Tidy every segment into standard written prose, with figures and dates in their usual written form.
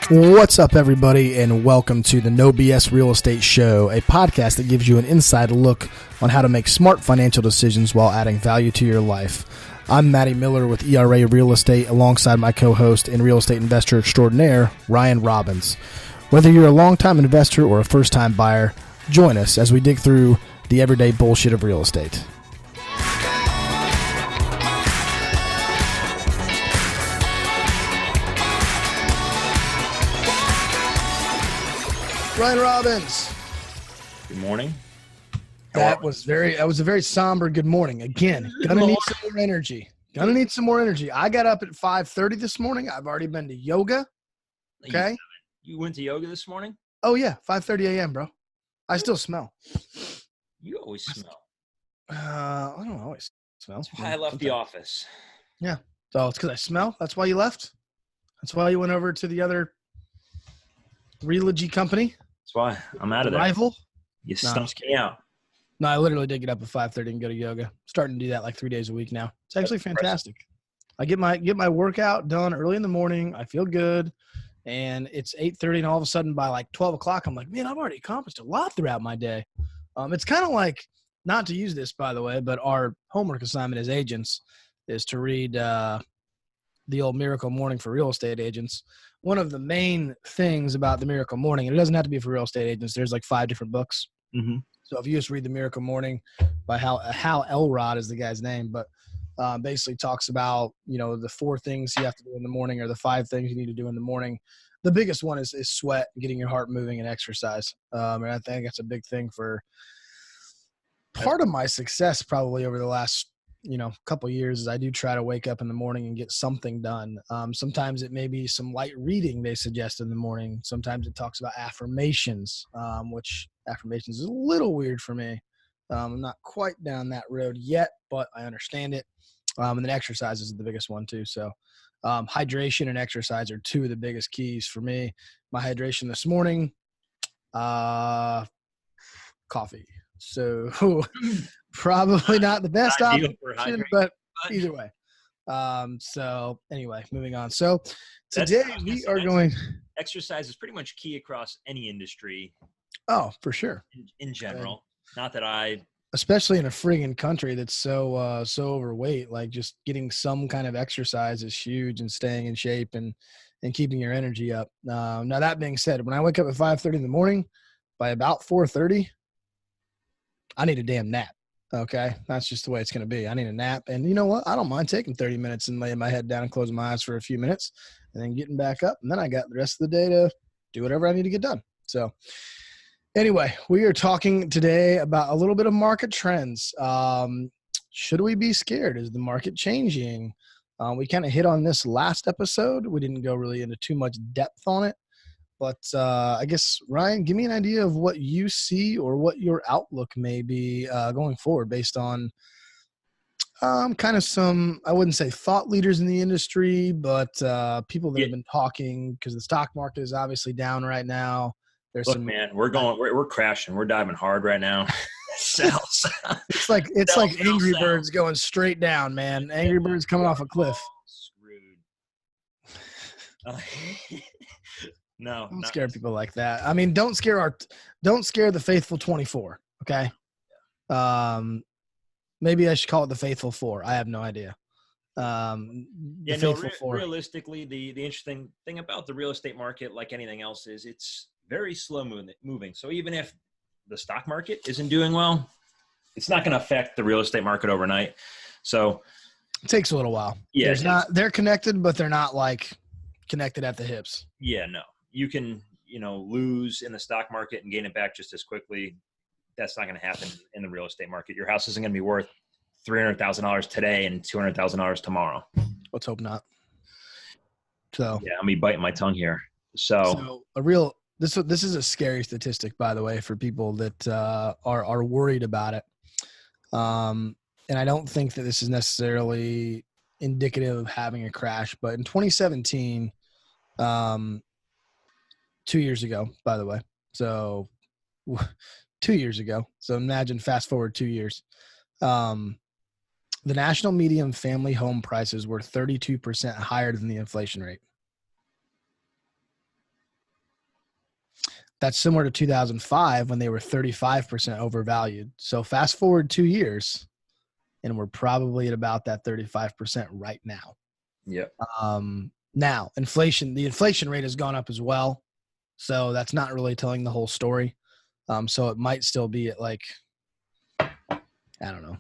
What's up, everybody, and welcome to the No BS Real Estate Show, a podcast that gives you an inside look on how to make smart financial decisions while adding value to your life. I'm Matty Miller with ERA Real Estate, alongside my co-host and real estate investor extraordinaire, Ryan Robbins. Whether you're a long-time investor or a first-time buyer, join us as we dig through the everyday bullshit of real estate. Ryan Robbins. Good morning. That was a very somber good morning. Again, gonna need some more energy. I got up at 5:30 this morning. I've already been to yoga. Okay. You went to yoga this morning? Oh yeah, 5:30 a.m., bro. I still smell. You always smell. I don't always smell. That's why I left the office. Yeah. So it's because I smell. That's why you left. That's why you went over to the other Realogy company. That's why I'm out of there. Rival. You stumped me out. No, I literally did get up at 5:30 and go to yoga. Starting to do that like 3 days a week now. It's actually fantastic. I get my workout done early in the morning. I feel good. And it's 8:30, and all of a sudden by like 12 o'clock, I'm like, man, I've already accomplished a lot throughout my day. It's kind of like, not to use this, by the way, but our homework assignment as agents is to read the old Miracle Morning for real estate agents. One of the main things about the Miracle Morning, and it doesn't have to be for real estate agents, there's like 5 different books. Mm-hmm. So if you just read the Miracle Morning by Hal Elrod is the guy's name, but basically talks about, the 4 things you have to do in the morning, or the 5 things you need to do in the morning. The biggest one is sweat, getting your heart moving, and exercise. And I think that's a big thing for part of my success probably over the last couple of years. Is I do try to wake up in the morning and get something done. Sometimes it may be some light reading they suggest in the morning. Sometimes it talks about affirmations, which affirmations is a little weird for me. I'm not quite down that road yet, but I understand it. And then exercise is the biggest one too. So hydration and exercise are 2 of the biggest keys for me. My hydration this morning, coffee. So probably not the best option, but either way. So anyway, moving on. So today we are going. Exercise is pretty much key across any industry. Oh, for sure. In general, not that I. Especially in a friggin' country that's so overweight, like just getting some kind of exercise is huge, and staying in shape and keeping your energy up. Now that being said, when I wake up at 5:30 in the morning, by about 4:30, I need a damn nap. Okay. That's just the way it's going to be. I need a nap. And you know what? I don't mind taking 30 minutes and laying my head down and closing my eyes for a few minutes and then getting back up. And then I got the rest of the day to do whatever I need to get done. So anyway, we are talking today about a little bit of market trends. Should we be scared? Is the market changing? We kind of hit on this last episode. We didn't go really into too much depth on it. But I guess, Ryan, give me an idea of what you see or what your outlook may be going forward based on kind of some, I wouldn't say thought leaders in the industry, but people that have been talking, because the stock market is obviously down right now. Man, we're crashing. We're diving hard right now. Sells. It's like Angry Birds going straight down, man. Angry Birds coming off a cliff. Screwed. No, don't scare people like that. I mean, don't scare the faithful 24. Okay. Maybe I should call it the faithful 4. I have no idea. Realistically, the interesting thing about the real estate market, like anything else, is it's very slow moving. So even if the stock market isn't doing well, it's not going to affect the real estate market overnight. So it takes a little while. Yeah. They're connected, but they're not like connected at the hips. Yeah, no. You can, lose in the stock market and gain it back just as quickly. That's not going to happen in the real estate market. Your house isn't going to be worth $300,000 today and $200,000 tomorrow. Let's hope not. So yeah, I'm biting my tongue here. So this is a scary statistic, by the way, for people that are worried about it. And I don't think that this is necessarily indicative of having a crash, but in 2017, 2 years ago, by the way. So 2 years ago. So imagine fast forward 2 years. The national median family home prices were 32% higher than the inflation rate. That's similar to 2005 when they were 35% overvalued. So fast forward 2 years, and we're probably at about that 35% right now. Yeah. Now, the inflation rate has gone up as well. So that's not really telling the whole story. So it might still be at like, I don't know,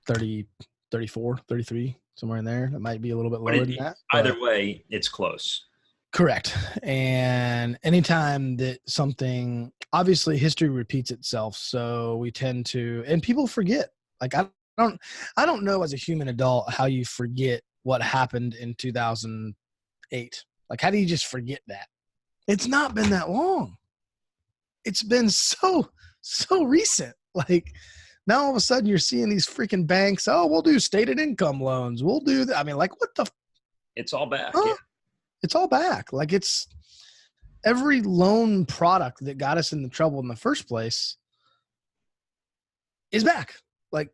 30, 34, 33, somewhere in there. It might be a little bit lower than that. Either way, it's close. Correct. And anytime that something, obviously history repeats itself. So we tend to, and people forget. Like I don't know as a human adult how you forget what happened in 2008. Like how do you just forget that? It's not been that long. It's been so recent. Like now all of a sudden you're seeing these freaking banks. Oh, we'll do stated income loans. We'll do that. I mean, like what the? It's all back. Huh? Yeah. It's all back. Like it's every loan product that got us in the trouble in the first place is back. Like,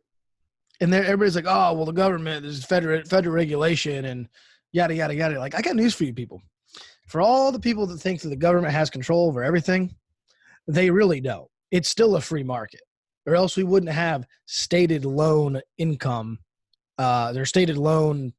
and there everybody's like, oh, well, the government, there's federal regulation and yada, yada, yada. Like, I got news for you people. For all the people that think that the government has control over everything, they really don't. It's still a free market, or else we wouldn't have stated loan income. Their stated loan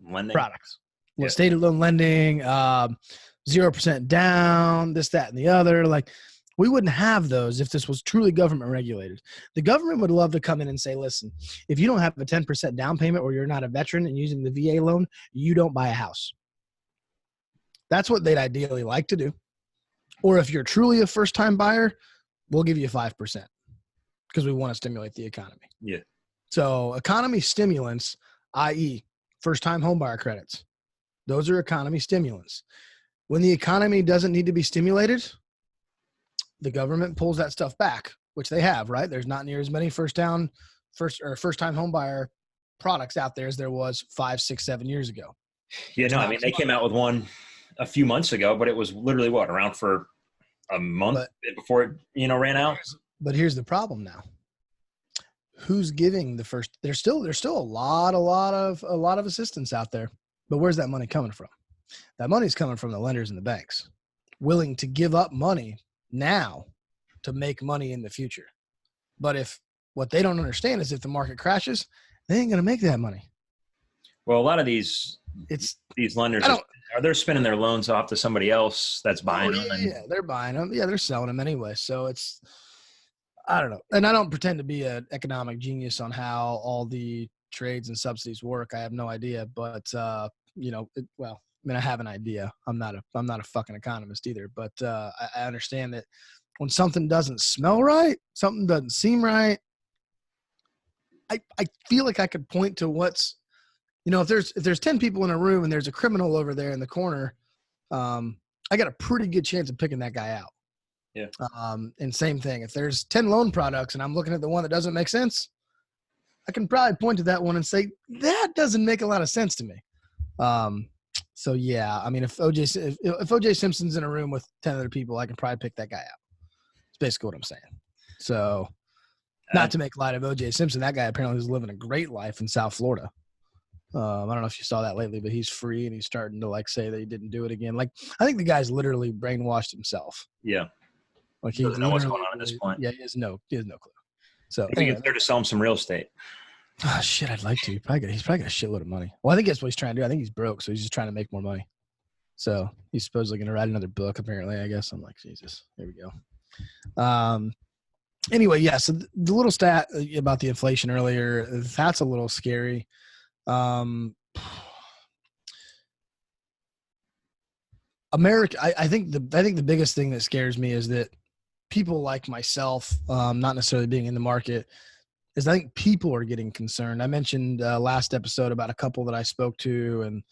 Lending products. Yeah. Stated loan lending, 0% down, this, that, and the other. Like, we wouldn't have those if this was truly government regulated. The government would love to come in and say, listen, if you don't have a 10% down payment or you're not a veteran and using the VA loan, you don't buy a house. That's what they'd ideally like to do. Or if you're truly a first-time buyer, we'll give you 5% because we want to stimulate the economy. Yeah. So economy stimulants, i.e. first-time homebuyer credits, those are economy stimulants. When the economy doesn't need to be stimulated, the government pulls that stuff back, which they have, right? There's not near as many first-time homebuyer products out there as there was 5, 6, 7 years ago. Yeah, no, I mean, they came out with one a few months ago, but it was literally around for a month before it, ran out. But here's the problem now. Who's giving the first? There's still a lot of assistance out there, but where's that money coming from? That money's coming from the lenders and the banks, willing to give up money now to make money in the future. But if what they don't understand is if the market crashes, they ain't gonna make that money. Well, a lot of these lenders they're spinning their loans off to somebody else that's buying them. Yeah, they're buying them. Yeah, they're selling them anyway. So it's, I don't know. And I don't pretend to be an economic genius on how all the trades and subsidies work. I have no idea. But I have an idea. I'm not a fucking economist either. But I understand that when something doesn't smell right, something doesn't seem right, I feel like I could point to what's, if there's 10 people in a room and there's a criminal over there in the corner, I got a pretty good chance of picking that guy out. Yeah. And same thing. If there's 10 loan products and I'm looking at the one that doesn't make sense, I can probably point to that one and say, that doesn't make a lot of sense to me. So yeah, I mean, if OJ Simpson's in a room with 10 other people, I can probably pick that guy out. That's basically what I'm saying. So not to make light of OJ Simpson, that guy apparently is living a great life in South Florida. I don't know if you saw that lately, but he's free and he's starting to say that he didn't do it again. Like, I think the guy's literally brainwashed himself. Yeah. Like he doesn't know what's going on at this point. Yeah, he has no clue. So I think it's there to sell him some real estate. Oh shit, I'd like to. He's probably got a shitload of money. Well, I think that's what he's trying to do. I think he's broke, so he's just trying to make more money. So he's supposedly going to write another book, apparently, I guess. I'm like, Jesus, here we go. Anyway, yeah, so the little stat about the inflation earlier, that's a little scary. America, I think the biggest thing that scares me is that people like myself, not necessarily being in the market, is I think people are getting concerned. I mentioned last episode about a couple that I spoke to, and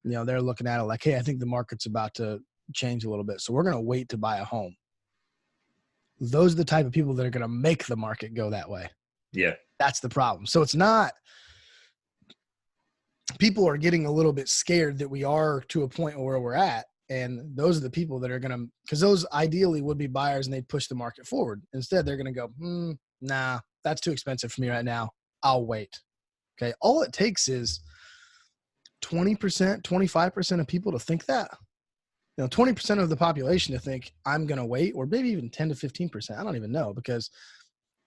they're looking at it like, hey, I think the market's about to change a little bit, so we're going to wait to buy a home. Those are the type of people that are going to make the market go that way. Yeah, that's the problem. So it's not. People are getting a little bit scared that we are to a point where we're at. And those are the people that are going to, because those ideally would be buyers and they'd push the market forward. Instead, they're going to go, nah, that's too expensive for me right now. I'll wait. Okay. All it takes is 20%, 25% of people to think that. 20% of the population to think I'm going to wait, or maybe even 10 to 15%. I don't even know, because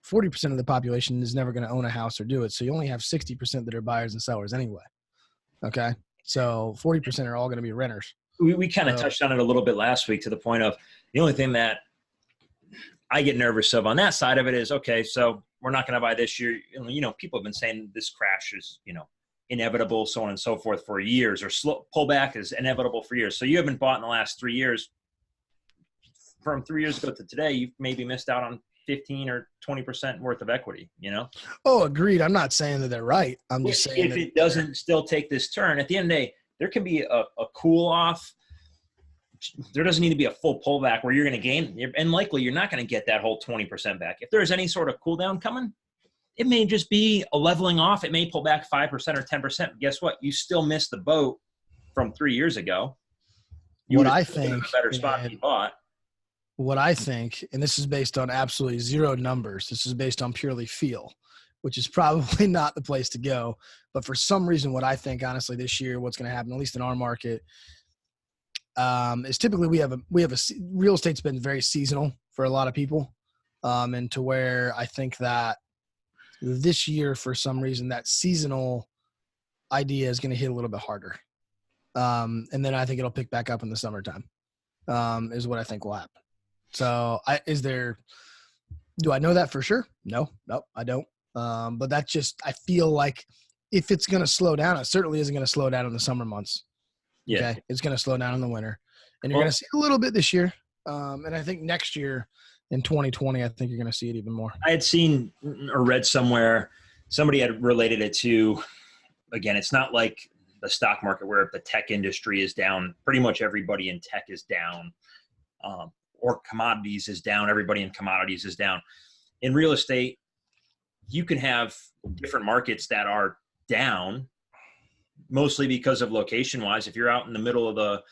40% of the population is never going to own a house or do it. So you only have 60% that are buyers and sellers anyway. Okay. So 40% are all going to be renters. We kind of touched on it a little bit last week, to the point of the only thing that I get nervous of on that side of it is, okay, so we're not going to buy this year. People have been saying this crash is, inevitable, so on and so forth for years, or slow pullback is inevitable for years. So you haven't bought in the last 3 years. From 3 years ago to today, you've maybe missed out on 15 or 20% worth of equity, Oh, agreed. I'm not saying that they're right. I'm just saying if it doesn't still take this turn, at the end of the day, there can be a cool off. There doesn't need to be a full pullback where you're going to gain, and likely you're not going to get that whole 20% back. If there's any sort of cool down coming, it may just be a leveling off. It may pull back 5% or 10%. Guess what? You still missed the boat from 3 years ago. What I think, a better spot than you bought. What I think, and this is based on absolutely zero numbers, this is based on purely feel, which is probably not the place to go. But for some reason, what I think, honestly, this year, what's going to happen, at least in our market, is typically we have a real estate's been very seasonal for a lot of people, and to where I think that this year, for some reason, that seasonal idea is going to hit a little bit harder, and then I think it'll pick back up in the summertime, is what I think will happen. So, do I know that for sure? No, I don't. But that's just, I feel like if it's going to slow down, it certainly isn't going to slow down in the summer months. Yeah. Okay. It's going to slow down in the winter, and you're going to see a little bit this year. And I think next year in 2020, I think you're going to see it even more. I had seen or read somewhere, somebody had related it to, again, it's not like the stock market where the tech industry is down. Pretty much everybody in tech is down, or commodities is down. Everybody in commodities is down. In real estate, you can have different markets that are down, mostly because of location wise. If you're out in the middle of the,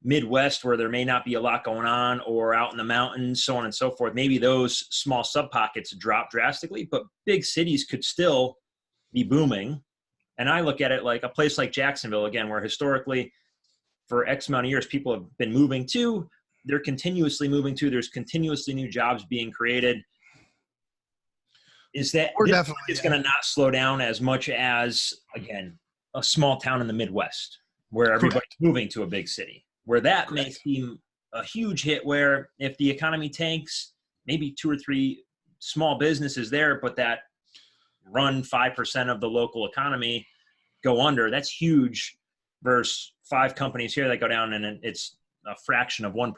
Midwest, where there may not be a lot going on, or out in the mountains, so on and so forth, maybe those small sub pockets drop drastically, but big cities could still be booming. And I look at it like a place like Jacksonville, again, where historically for X amount of years, people have been moving to, they're continuously moving to, there's continuously new jobs being created. Is that it's going to not slow down as much as, again, a small town in the Midwest where everybody's moving to a big city, where that may seem a huge hit, where if the economy tanks, maybe 2 or 3 small businesses there, but that run 5% of the local economy go under. That's huge versus 5 companies here that go down, and it's a fraction of 1%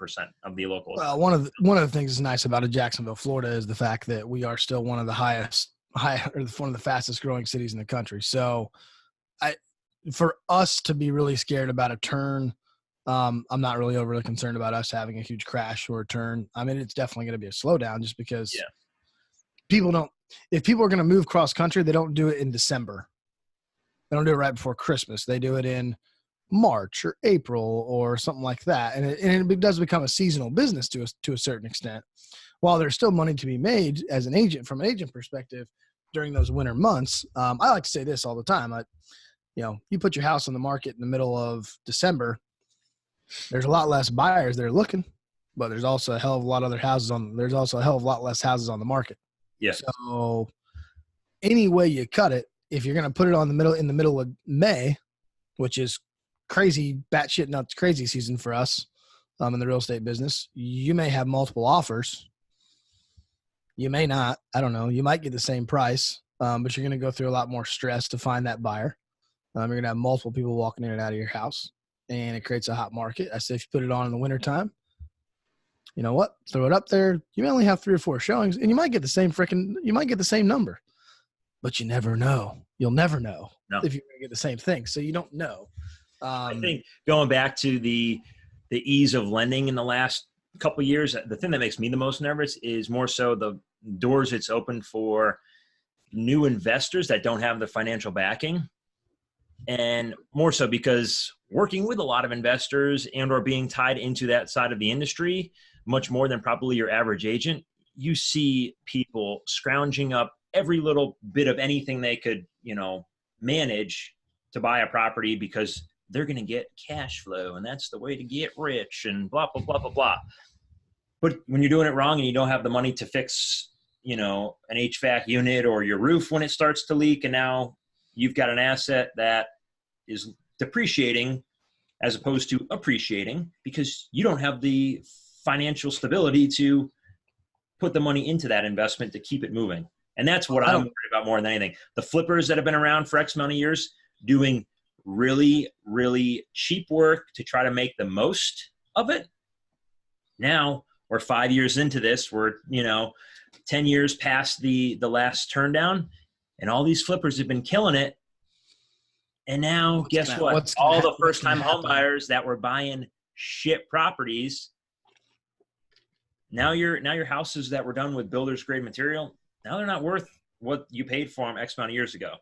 of the local. Well, one of the things that's nice about Jacksonville, Florida, is the fact that we are still one of the one of the fastest growing cities in the country. So, for us to be really scared about a turn, I'm not really overly concerned about us having a huge crash or a turn. I mean, it's definitely going to be a slowdown, just because if people are going to move cross country, they don't do it in December. They don't do it right before Christmas. They do it in March or April or something like that. And it does become a seasonal business to a certain extent. While there's still money to be made as an agent, from an agent perspective, during those winter months, I like to say this all the time. You put your house on the market in the middle of December, there's a lot less buyers that are looking, but there's also a hell of a lot less houses on the market. Yeah. So any way you cut it, if you're going to put it in the middle of May, which is crazy, batshit nuts crazy season for us in the real estate business, you may have multiple offers. You may not. I don't know. You might get the same price, but you're going to go through a lot more stress to find that buyer. You're going to have multiple people walking in and out of your house, and it creates a hot market. I say if you put it on in the wintertime, you know what? Throw it up there. You may only have 3 or 4 showings, and you might get the same number, but you never know. You'll never know if you're going to get the same thing. So you don't know. I think going back to the ease of lending in the last couple of years, the thing that makes me the most nervous is more so the doors it's opened for new investors that don't have the financial backing. And more so because working with a lot of investors and or being tied into that side of the industry, much more than probably your average agent, you see people scrounging up every little bit of anything they could, manage to buy a property, because they're going to get cash flow and that's the way to get rich and blah, blah, blah, blah, blah. But when you're doing it wrong and you don't have the money to fix, an HVAC unit or your roof when it starts to leak, and now you've got an asset that is depreciating as opposed to appreciating because you don't have the financial stability to put the money into that investment to keep it moving. And that's what I'm worried about more than anything. The flippers that have been around for X amount of years doing really, really cheap work to try to make the most of it. Now we're 5 years into this. We're, 10 years past the last turn down, and all these flippers have been killing it. And now guess what? All the first-time home buyers that were buying shit properties, now your houses that were done with builder's grade material, now they're not worth what you paid for them X amount of years ago.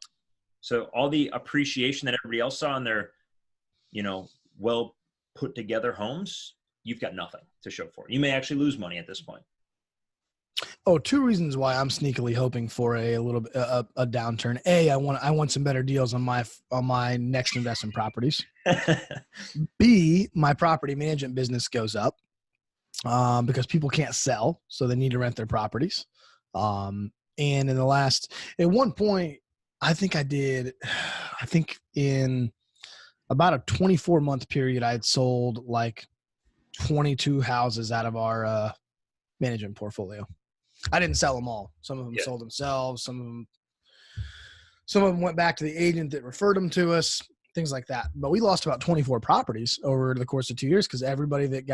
So all the appreciation that everybody else saw in their, well put together homes, you've got nothing to show for it. You may actually lose money at this point. Oh, two reasons why I'm sneakily hoping for a little bit a downturn. A, I want some better deals on my next investment properties. B, my property management business goes up because people can't sell, so they need to rent their properties. And at one point, I think in about a 24-month period, I had sold like 22 houses out of our management portfolio. I didn't sell them all. Some of them sold themselves. Some of them went back to the agent that referred them to us, things like that. But we lost about 24 properties over the course of 2 years because everybody that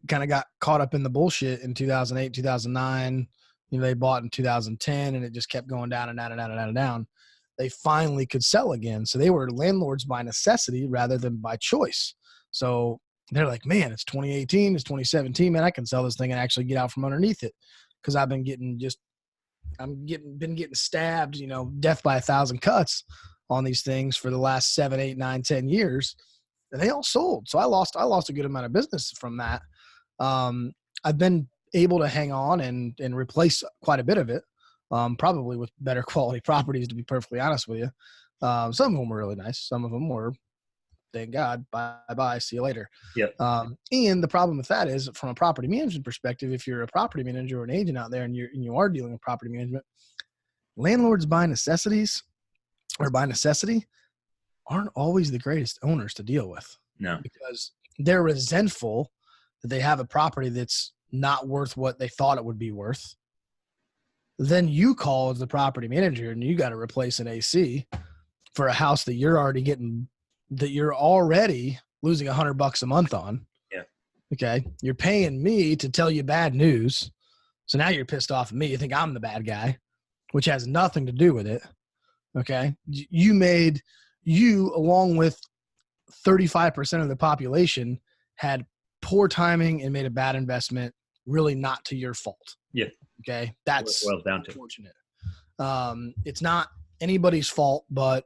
kind of got caught up in the bullshit in 2008, 2009, they bought in 2010 and it just kept going down and down and down and down and down. They finally could sell again. So they were landlords by necessity rather than by choice. So they're like, man, it's 2018, it's 2017, man, I can sell this thing and actually get out from underneath it. Cause I've been getting stabbed, death by 1,000 cuts on these things for the last 7, 8, 9, 10 years. And they all sold. So I lost a good amount of business from that. I've been able to hang on and replace quite a bit of it. Probably with better quality properties, to be perfectly honest with you. Some of them were really nice. Some of them were, thank God, bye, see you later. Yep. And the problem with that is, from a property management perspective, if you're a property manager or an agent out there and you are dealing with property management, landlords by necessity aren't always the greatest owners to deal with. No. Because they're resentful that they have a property that's not worth what they thought it would be worth. Then you call as the property manager and you got to replace an AC for a house that you're already losing $100 a month on. Yeah. Okay. You're paying me to tell you bad news. So now you're pissed off at me. You think I'm the bad guy, which has nothing to do with it. Okay. You along with 35% of the population had poor timing and made a bad investment, really not to your fault. Yeah. Okay. That's well down to unfortunate. It's not anybody's fault, but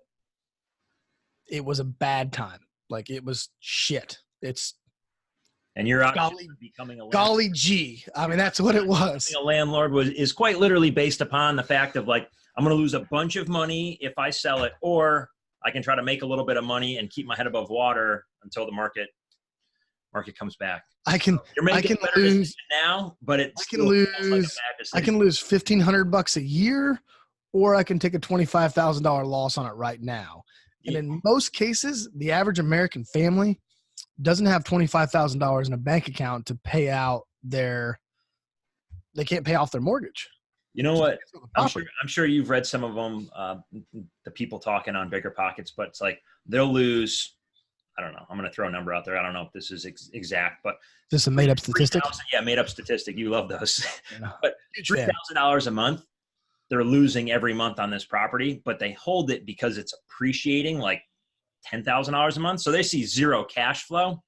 it was a bad time. Like, it was shit. And your option of becoming a landlord. Golly gee. I mean, that's what it was. Becoming a landlord is quite literally based upon the fact of, like, I'm going to lose a bunch of money if I sell it, or I can try to make a little bit of money and keep my head above water until the market comes back. You're making a better decision now, but I can lose $1,500 a year, or I can take a $25,000 loss on it right now. And in most cases, the average American family doesn't have $25,000 in a bank account to pay out they can't pay off their mortgage. You know what? I'm sure you've read some of them, the people talking on Bigger Pockets, but it's like they'll lose, I don't know. I'm going to throw a number out there. I don't know if this is exact, but is this a made up statistic? Yeah, made up statistic. You love those. Yeah. But $3,000 a month, they're losing every month on this property, but they hold it because it's appreciating like $10,000 a month. So they see zero cash flow,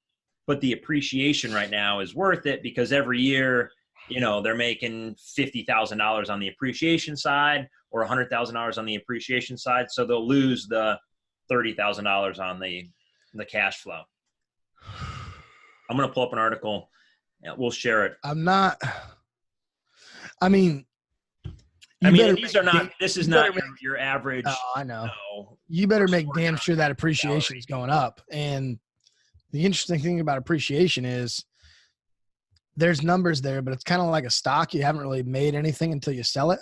but the appreciation right now is worth it because every year, they're making $50,000 on the appreciation side or $100,000 on the appreciation side. So they'll lose the $30,000 on the cash flow. I'm going to pull up an article. We'll share it. I mean, better these are not. This is you not better your average. Oh, I know. No, You better make first-floor damn sure that content appreciation is gallery. going up. And the interesting thing about appreciation is there's numbers there, but it's kind of like a stock. You haven't really made anything until you sell it.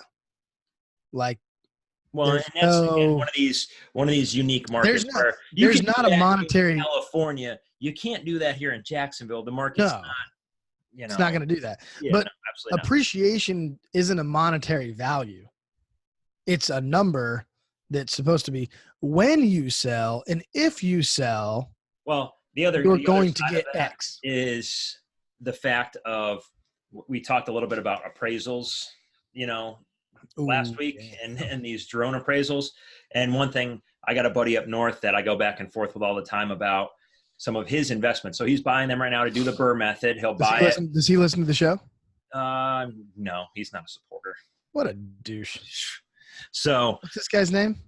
Like Well, and there's that's again no, one of these unique markets there's not, where you there's can do not a that in monetary, California. You can't do that here in Jacksonville. The market's no, not. it's not going to do that. Yeah, But no, absolutely not. appreciation isn't a monetary value. It's a number that's supposed to be when you sell, and if you sell, Well, you're the other going to side get of that X. is the fact of we talked a little bit about appraisals, last Ooh, week yeah. and these drone appraisals. And one thing, I got a buddy up north that I go back and forth with all the time about some of his investments. So he's buying them right now to do the Burr method. He'll buy it. Does he listen to the show? No, he's not a supporter. What a douche. So What's this guy's name?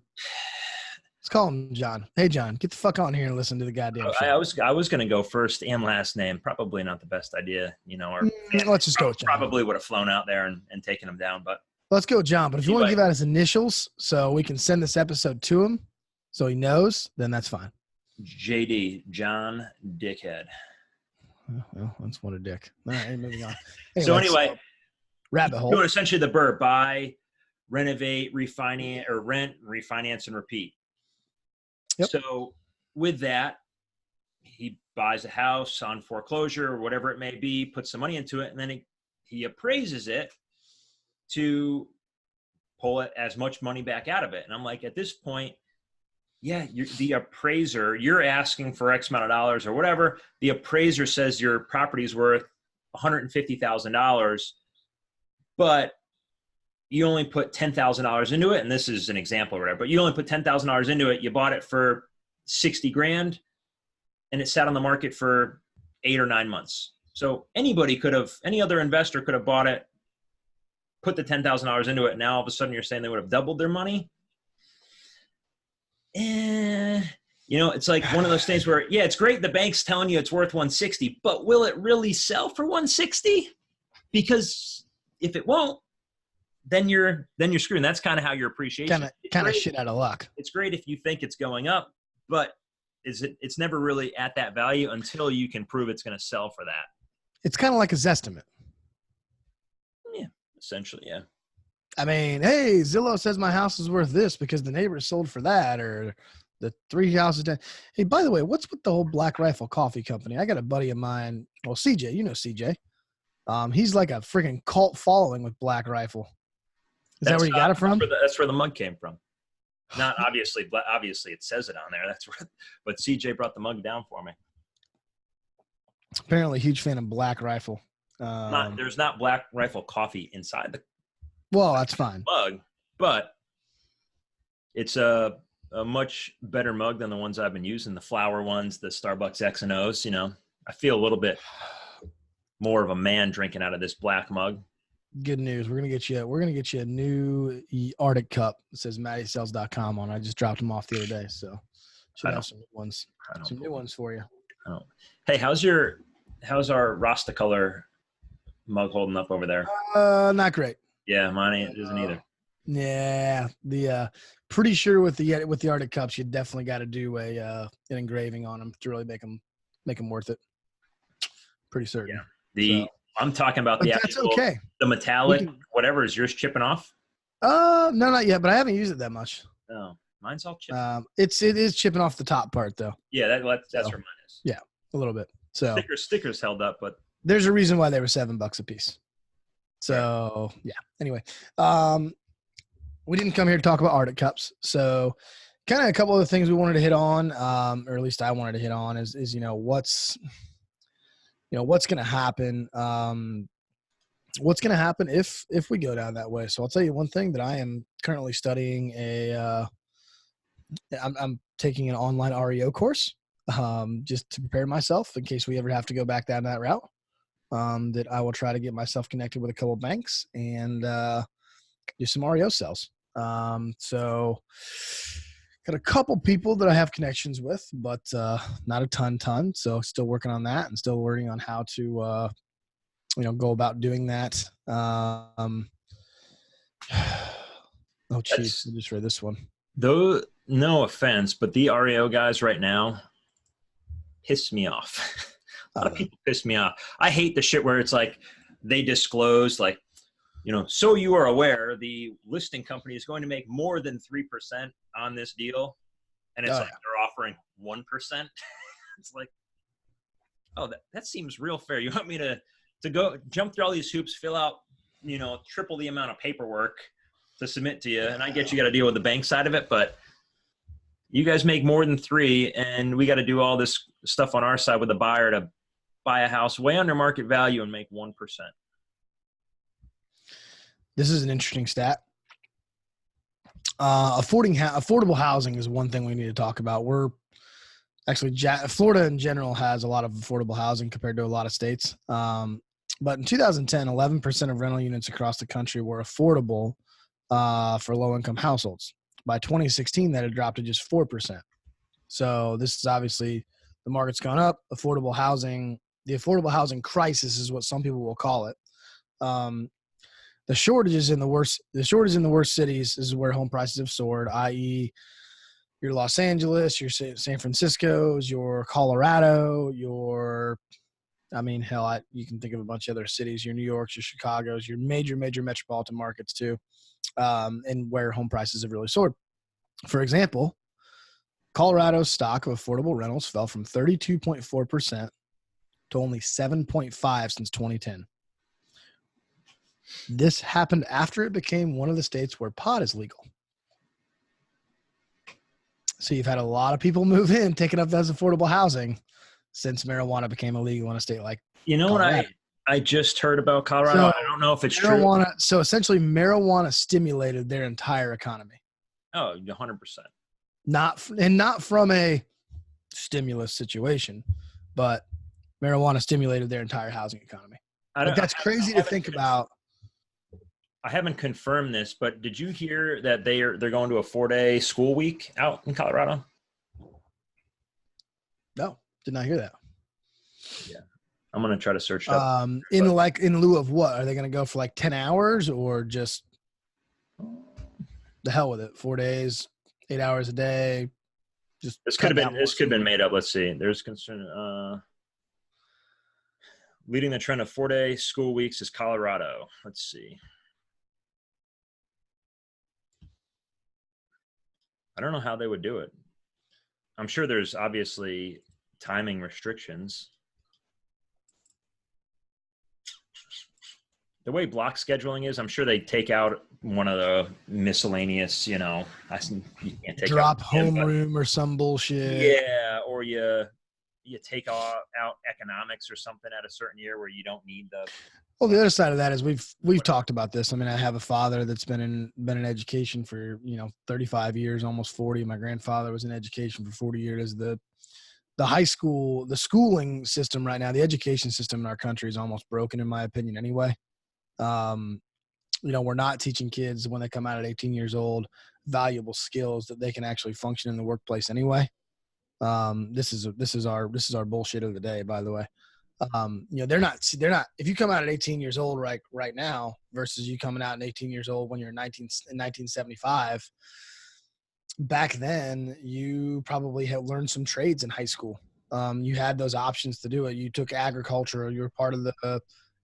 Let's call him John. Hey, John, get the fuck on here and listen to the goddamn show. I was going to go first and last name. Probably not the best idea, or let's just go with John. Probably would have flown out there and taken him down, but let's go with John. But if you want to give out his initials so we can send this episode to him so he knows, then that's fine. JD, John Dickhead. Well, that's what a dick. All right, moving on. Anyway, rabbit hole. Doing essentially the Burr: buy, renovate, refinance, or rent, refinance, and repeat. Yep. So with that, he buys a house on foreclosure or whatever it may be, puts some money into it, and then he appraises it to pull it as much money back out of it. And I'm like, at this point, yeah, the appraiser, you're asking for X amount of dollars or whatever. The appraiser says your property's worth $150,000, but you only put $10,000 into it. And this is an example or whatever, but you only put $10,000 into it. You bought it for 60 grand and it sat on the market for 8 or 9 months. So any other investor could have bought it, put the $10,000 into it. And now all of a sudden you're saying they would have doubled their money. It's like one of those things where, yeah, it's great. The bank's telling you it's worth 160, but will it really sell for 160? Because if it won't, then you're screwed. And that's kind of how your appreciation. Kind of shit out of luck. It's great if you think it's going up, but it's never really at that value until you can prove it's going to sell for that. It's kind of like a Zestimate. Yeah, essentially, yeah. I mean, hey, Zillow says my house is worth this because the neighbor sold for that, or the 3 houses down. Hey, by the way, what's with the whole Black Rifle Coffee Company? I got a buddy of mine, well, CJ, you know CJ. He's like a freaking cult following with Black Rifle. Is that where you got it from? That's where the mug came from. Not obviously, but obviously it says it on there. That's where, but CJ brought the mug down for me. Apparently, huge fan of Black Rifle. There's not Black Rifle coffee inside the. Well, that's fine. Mug, but it's a much better mug than the ones I've been using. The flower ones, the Starbucks X and O's. I feel a little bit more of a man drinking out of this black mug. Good news. We're gonna get you a new Arctic cup. It says MattySells.com on. I just dropped them off the other day, so should have some new ones. Some new ones for you. Hey, how's our Rasta color mug holding up over there? Not great. Yeah, mine isn't either. Yeah, pretty sure with the Arctic cups, you definitely got to do an engraving on them to really make them worth it. Pretty certain. Yeah. I'm talking about the actual, okay. The metallic, whatever. Is yours chipping off? No, not yet, but I haven't used it that much. Oh, mine's all chipped. It is chipping off the top part though. Yeah, that's where mine is. Yeah, a little bit. So stickers held up, but there's a reason why they were $7 a piece. So yeah. Anyway, we didn't come here to talk about Arctic cups. So kind of a couple of the things we wanted to hit on, or at least I wanted to hit on is what's going to happen. What's going to happen if we go down that way? So I'll tell you one thing that I am currently studying I'm taking an online REO course, just to prepare myself in case we ever have to go back down that route. That I will try to get myself connected with a couple of banks and do some REO sales. So got a couple people that I have connections with, but not a ton. So still working on that and still learning on how to go about doing that. Oh, geez. That's I just read this one. though. No offense, but the REO guys right now piss me off. A lot of people piss me off. I hate the shit where it's like they disclose like, so you are aware the listing company is going to make more than 3% on this deal, and it's like they're offering 1%. It's like, oh, that seems real fair. You want me to go jump through all these hoops, fill out, triple the amount of paperwork to submit to you, and I get you got to deal with the bank side of it, but you guys make more than 3, and we got to do all this stuff on our side with the buyer to buy a house way under market value and make 1%. This is an interesting stat. Affordable housing is one thing we need to talk about. We're actually, Florida in general has a lot of affordable housing compared to a lot of states. But in 2010, 11% of rental units across the country were affordable for low-income households. By 2016, that had dropped to just 4%. So this is obviously the market's gone up. The affordable housing crisis is what some people will call it. The shortages in the worst cities is where home prices have soared, i.e., your Los Angeles, your San Francisco's, your Colorado, you can think of a bunch of other cities, your New York's, your Chicago's, your major metropolitan markets too, and where home prices have really soared. For example, Colorado's stock of affordable rentals fell from 32.4% to only 7.5% since 2010. This happened after it became one of the states where pot is legal. So you've had a lot of people move in, taking up those affordable housing since marijuana became illegal in a state like Colorado. What I just heard about Colorado? So, I don't know if it's true. So essentially marijuana stimulated their entire economy. Oh, 100%. Not from a stimulus situation, but marijuana stimulated their entire housing economy. That's crazy to think about. I haven't confirmed this, but did you hear that they're going to a 4-day school week out in Colorado? No, did not hear that. Yeah, I'm gonna try to search it up. In lieu of what? Are they gonna go for like 10 hours or just the hell with it? 4 days, 8 hours a day. Just this could have been made up. Let's see. There's concern. Leading the trend of 4-day school weeks is Colorado. Let's see. I don't know how they would do it. I'm sure there's obviously timing restrictions. The way block scheduling is, I'm sure they take out one of the miscellaneous, you can't take drop homeroom or some bullshit. Yeah, or you take out economics or something at a certain year where you don't need the. Well, the other side of that is we've talked about this. I mean, I have a father that's been in education for 35 years, almost 40. My grandfather was in education for 40 years. The schooling system right now, the education system in our country is almost broken, in my opinion. Anyway, we're not teaching kids when they come out at 18 years old valuable skills that they can actually function in the workplace anyway. This is our bullshit of the day, by the way. They're not, if you come out at 18 years old right now versus you coming out at 18 years old when you're in 1975, back then you probably had learned some trades in high school. You had those options to do it. You took agriculture, or you were part of the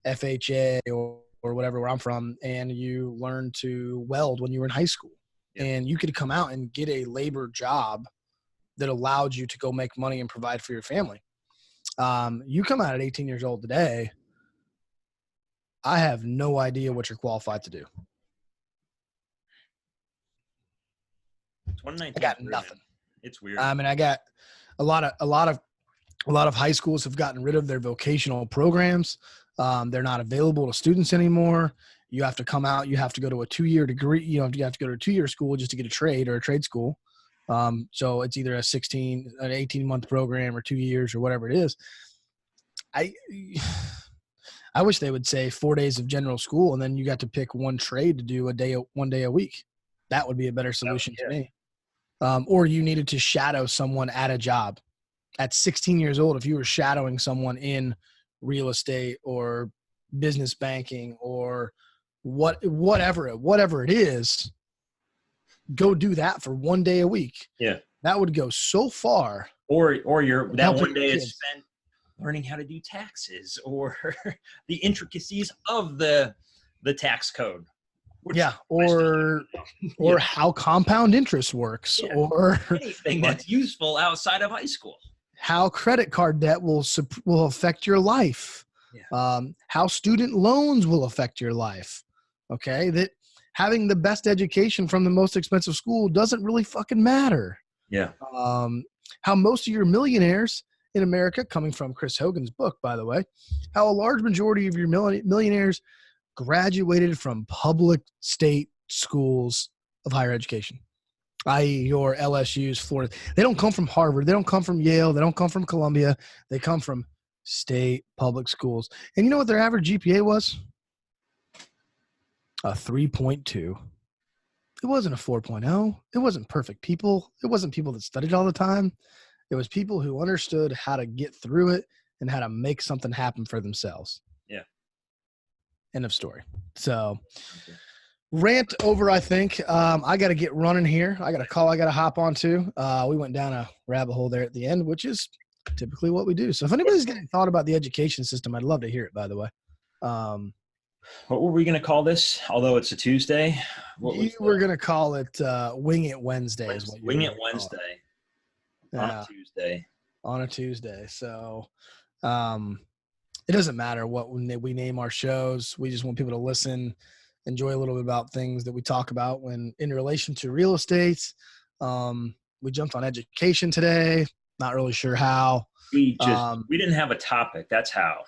FHA or whatever, where I'm from, and you learned to weld when you were in high school. Yep. And you could come out and get a labor job that allowed you to go make money and provide for your family. You come out at 18 years old today, I have no idea what you're qualified to do. I got nothing. It's weird. I mean, I got a lot of high schools have gotten rid of their vocational programs. They're not available to students anymore. You have to come out. You have to go to a 2-year degree. You have to go to a 2-year school just to get a trade, or a trade school. So it's either an 18-month program or 2 years or whatever it is. I wish they would say 4 days of general school and then you got to pick one trade to do one day a week. That would be a better solution to me. Or you needed to shadow someone at a job. At 16 years old, if you were shadowing someone in real estate or business banking or whatever it is, go do that for one day a week. Yeah. That would go so far. Or that helping one day kids. is spent learning how to do taxes or the intricacies of the tax code. Yeah, or how compound interest works, or anything that's useful outside of high school. How credit card debt will affect your life. Yeah. How student loans will affect your life. Okay, that having the best education from the most expensive school doesn't really fucking matter. Yeah. How most of your millionaires in America, coming from Chris Hogan's book, by the way, how a large majority of your millionaires graduated from public state schools of higher education, i.e. your LSU's, Florida. They don't come from Harvard. They don't come from Yale. They don't come from Columbia. They come from state public schools. And you know what their average GPA was? A 3.2. It wasn't a 4.0. It wasn't perfect people. It wasn't people that studied all the time. It was people who understood how to get through it and how to make something happen for themselves. Yeah. End of story. So rant over, I think. I got to get running here. I got a call I got to hop on to. We went down a rabbit hole there at the end, which is typically what we do. So if anybody's got any thought about the education system, I'd love to hear it, by the way. What were we going to call this? Although it's a Tuesday. We're going to call it Wing It Wednesday. Wing It Wednesday. On a Tuesday. On a Tuesday. So it doesn't matter what we name our shows. We just want people to listen, enjoy a little bit about things that we talk about when in relation to real estate. We jumped on education today. Not really sure how. We didn't have a topic. That's how.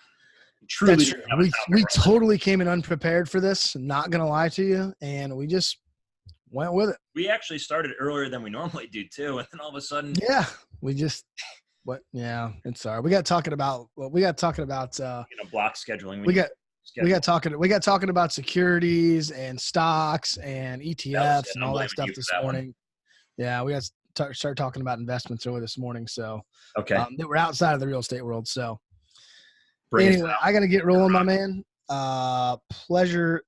That's true. We totally came in unprepared for this. Not going to lie to you. And we just went with it. We actually started earlier than we normally do too. And then all of a sudden. Yeah. We just. Yeah, it's all right. We got talking about block scheduling. We got talking about securities and stocks and ETFs and all that stuff this morning. Yeah, we got to start talking about investments early this morning. So okay, they were outside of the real estate world. So anyway, I got to get rolling, my man. Pleasure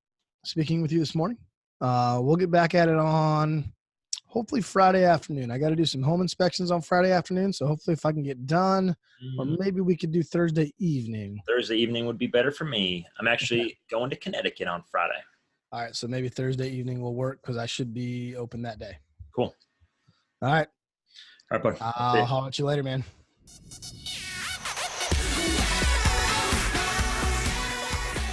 speaking with you this morning. We'll get back at it on hopefully Friday afternoon. I got to do some home inspections on Friday afternoon. So hopefully if I can get done, or maybe we could do Thursday evening. Thursday evening would be better for me. I'm actually going to Connecticut on Friday. All right. So maybe Thursday evening will work because I should be open that day. Cool. All right. All right, bud. I'll holler at you later, man.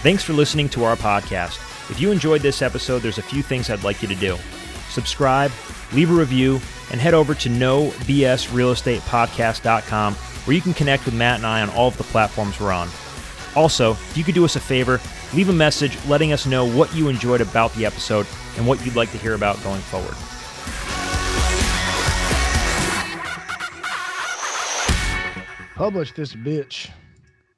Thanks for listening to our podcast. If you enjoyed this episode, there's a few things I'd like you to do. Subscribe, leave a review, and head over to NoBSRealEstatePodcast.com where you can connect with Matt and I on all of the platforms we're on. Also, if you could do us a favor, leave a message letting us know what you enjoyed about the episode and what you'd like to hear about going forward. Publish this bitch.